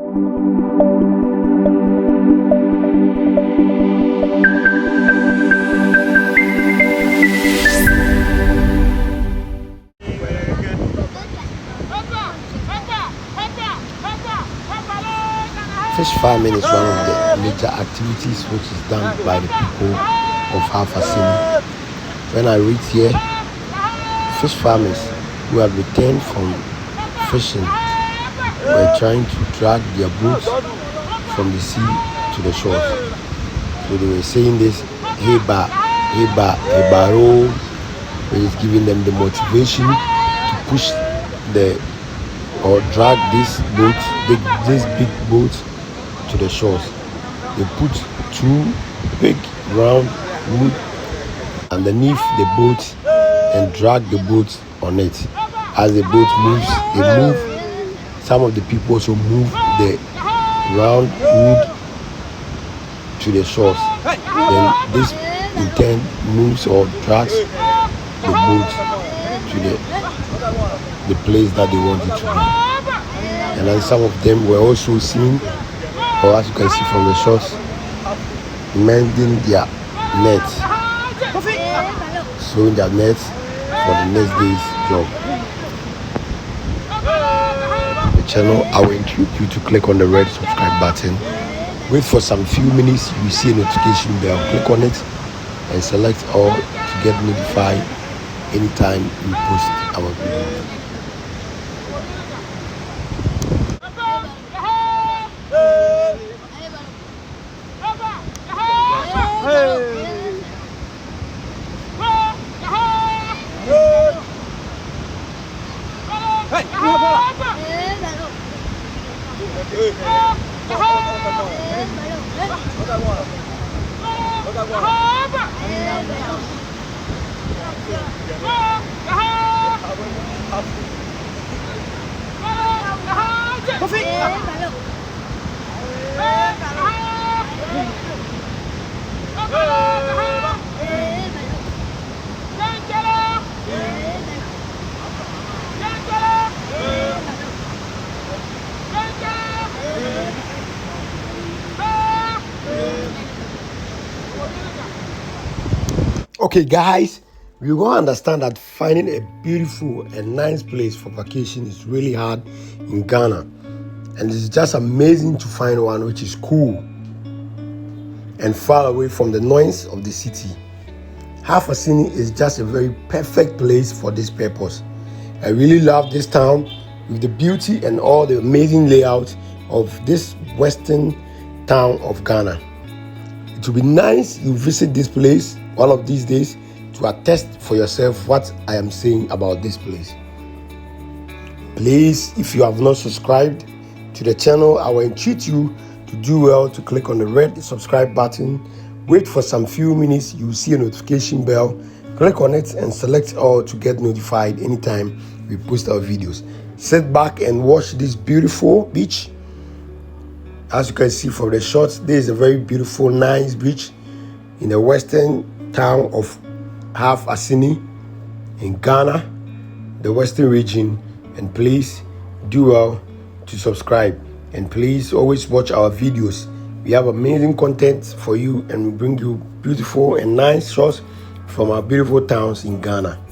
Fish farming is one of the major activities which is done by the people of Assini. When I reach here, fish farmers who have returned from fishing were trying to drag their boats from the sea to the shores. So they were saying this, heba, heba, hebaro, which is giving them the motivation to push or drag these big boats to the shores. They put two big round wood underneath the boat and drag the boat on it. As the boat moves, they move. Some of the people also move the round wood to the shores. Then this in turn moves or drags the boat to the place that they want it to be. And then some of them were also seen, or as you can see from the shots, mending their nets, sewing their nets for the next day's job. The channel, I will encourage you to click on the red subscribe button. Wait for some few minutes, you will see a notification bell. Click on it and select all to get notified anytime we post our videos. Okay guys, we're going to understand that finding a beautiful and nice place for vacation is really hard in Ghana, and it's just amazing to find one which is cool and far away from the noise of the city. Assini is just a very perfect place for this purpose. I really love this town with the beauty and all the amazing layout of this western town of Ghana. It will be nice you visit this place one of these days to attest for yourself what I am saying about this place. Please, if you have not subscribed to the channel, I will entreat you to do well to click on the red subscribe button. Wait for some few minutes, you will see a notification bell. Click on it and select all to get notified anytime we post our videos. Sit back and watch this beautiful beach. As you can see from the shots, there is a very beautiful, nice beach in the western town of Assini in Ghana, the western region. And please do well to subscribe, and please always watch our videos. We have amazing content for you, and we bring you beautiful and nice shots from our beautiful towns in Ghana.